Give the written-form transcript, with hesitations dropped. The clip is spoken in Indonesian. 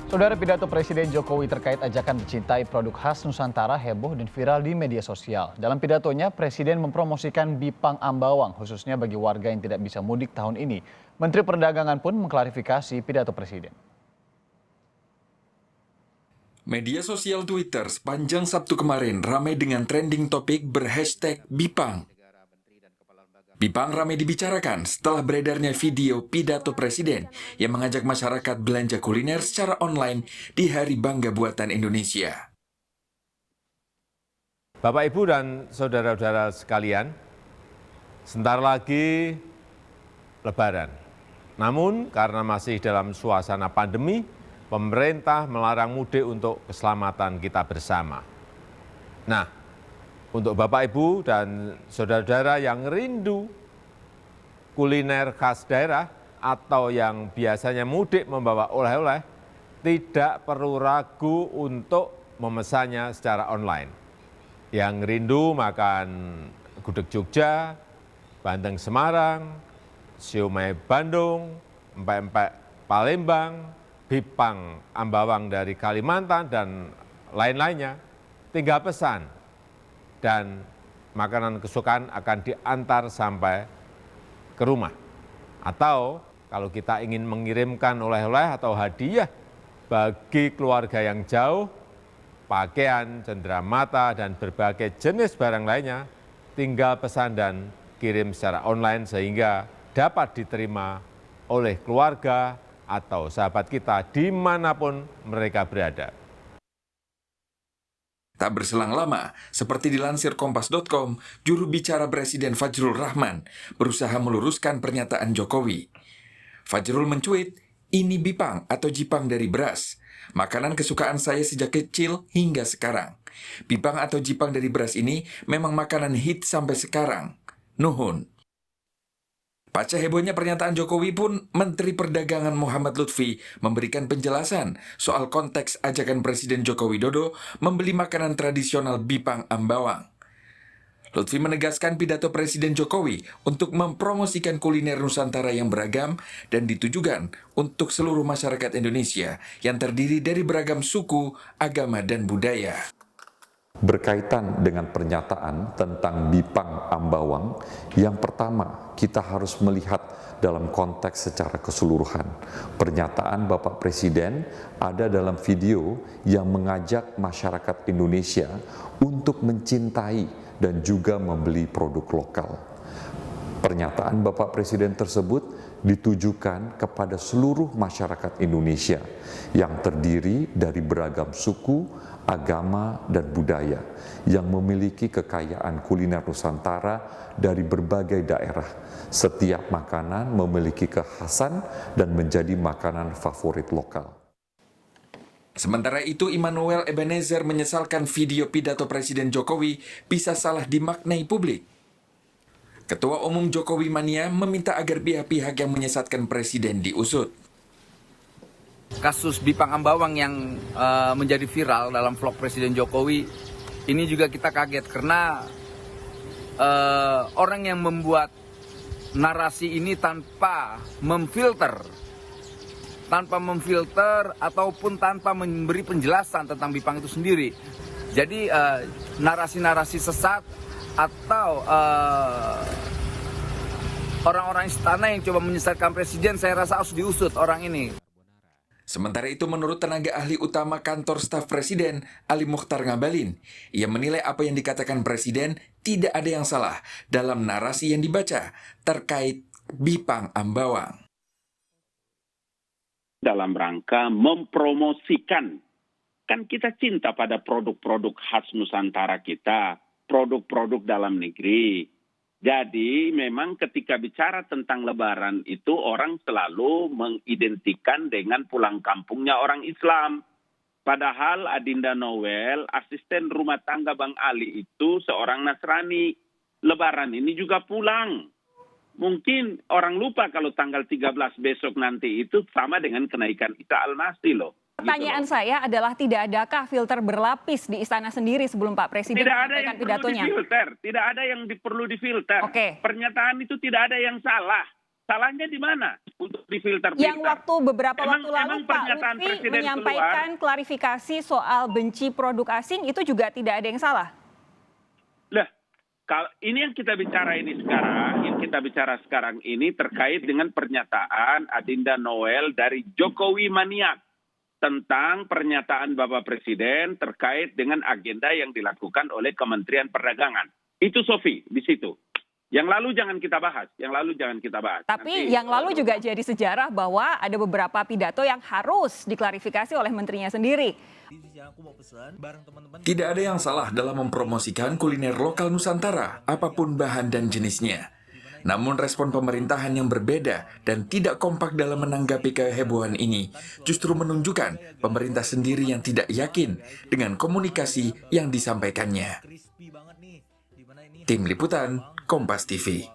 Saudara, pidato Presiden Jokowi terkait ajakan mencintai produk khas Nusantara heboh dan viral di media sosial. Dalam pidatonya, Presiden mempromosikan Bipang Ambawang, khususnya bagi warga yang tidak bisa mudik tahun ini. Menteri Perdagangan pun mengklarifikasi pidato Presiden. Media sosial Twitter sepanjang Sabtu kemarin ramai dengan trending topik berhashtag Bipang. Bipang ramai dibicarakan setelah beredarnya video pidato Presiden yang mengajak masyarakat belanja kuliner secara online di Hari Bangga Buatan Indonesia. Bapak, Ibu, dan saudara-saudara sekalian, sebentar lagi Lebaran. Namun karena masih dalam suasana pandemi, pemerintah melarang mudik untuk keselamatan kita bersama. Nah, untuk Bapak, Ibu, dan saudara-saudara yang rindu kuliner khas daerah atau yang biasanya mudik membawa oleh-oleh, tidak perlu ragu untuk memesannya secara online. Yang rindu makan gudeg Jogja, bandeng Semarang, siomay Bandung, empek-empek Palembang, Bipang Ambawang dari Kalimantan, dan lain-lainnya, tinggal pesan. Dan makanan kesukaan akan diantar sampai ke rumah. Atau kalau kita ingin mengirimkan oleh-oleh atau hadiah bagi keluarga yang jauh, pakaian, cenderamata, dan berbagai jenis barang lainnya, tinggal pesan dan kirim secara online sehingga dapat diterima oleh keluarga atau sahabat kita dimanapun mereka berada. Tak berselang lama, seperti dilansir Kompas.com, juru bicara Presiden Fajrul Rahman berusaha meluruskan pernyataan Jokowi. Fajrul mencuit, "Ini Bipang atau Jipang dari beras. Makanan kesukaan saya sejak kecil hingga sekarang. Bipang atau Jipang dari beras ini memang makanan hit sampai sekarang. Nuhun." Pasca hebohnya pernyataan Jokowi pun, Menteri Perdagangan Muhammad Lutfi memberikan penjelasan soal konteks ajakan Presiden Joko Widodo membeli makanan tradisional Bipang Ambawang. Lutfi menegaskan pidato Presiden Jokowi untuk mempromosikan kuliner Nusantara yang beragam dan ditujukan untuk seluruh masyarakat Indonesia yang terdiri dari beragam suku, agama, dan budaya. Berkaitan dengan pernyataan tentang Bipang Ambawang, yang pertama kita harus melihat dalam konteks secara keseluruhan. Pernyataan Bapak Presiden ada dalam video yang mengajak masyarakat Indonesia untuk mencintai dan juga membeli produk lokal. Pernyataan Bapak Presiden tersebut ditujukan kepada seluruh masyarakat Indonesia yang terdiri dari beragam suku, agama, dan budaya yang memiliki kekayaan kuliner Nusantara dari berbagai daerah. Setiap makanan memiliki kekhasan dan menjadi makanan favorit lokal. Sementara itu, Immanuel Ebenezer menyesalkan video pidato Presiden Jokowi bisa salah dimaknai publik. Ketua Umum Jokowi Mania meminta agar pihak-pihak yang menyesatkan Presiden diusut. Kasus Bipang Ambawang yang menjadi viral dalam vlog Presiden Jokowi, ini juga kita kaget karena orang yang membuat narasi ini tanpa memfilter ataupun tanpa memberi penjelasan tentang Bipang itu sendiri. Jadi narasi-narasi sesat atau orang-orang istana yang coba menyesatkan Presiden, saya rasa harus diusut orang ini. Sementara itu, menurut tenaga ahli utama kantor staf Presiden, Ali Mukhtar Ngabalin, ia menilai apa yang dikatakan Presiden tidak ada yang salah dalam narasi yang dibaca terkait Bipang Ambawang. Dalam rangka mempromosikan, kan kita cinta pada produk-produk khas Nusantara kita, produk-produk dalam negeri. Jadi memang ketika bicara tentang Lebaran itu orang selalu mengidentikan dengan pulang kampungnya orang Islam. Padahal Adinda Noel, asisten rumah tangga Bang Ali itu seorang Nasrani. Lebaran ini juga pulang. Mungkin orang lupa kalau tanggal 13 besok nanti itu sama dengan kenaikan Isa Al-Masih loh. Pertanyaan saya adalah, tidak adakah filter berlapis di istana sendiri sebelum Pak Presiden menyampaikan pidatonya? Tidak ada yang perlu difilter. Oke. Pernyataan itu tidak ada yang salah. Salahnya di mana untuk difilter? Yang waktu beberapa waktu lalu Pak pernyataan Lutfi Presiden menyampaikan klarifikasi soal benci produk asing itu juga tidak ada yang salah. Lah, kalau ini yang kita bicara sekarang ini terkait dengan pernyataan Adinda Noel dari Jokowi Maniak tentang pernyataan Bapak Presiden terkait dengan agenda yang dilakukan oleh Kementerian Perdagangan. Itu Sofi di situ. Yang lalu jangan kita bahas, Tapi yang lalu juga jadi sejarah bahwa ada beberapa pidato yang harus diklarifikasi oleh menterinya sendiri. Tidak ada yang salah dalam mempromosikan kuliner lokal Nusantara, apapun bahan dan jenisnya. Namun respon pemerintahan yang berbeda dan tidak kompak dalam menanggapi kehebohan ini justru menunjukkan pemerintah sendiri yang tidak yakin dengan komunikasi yang disampaikannya. Tim Liputan, Kompas TV.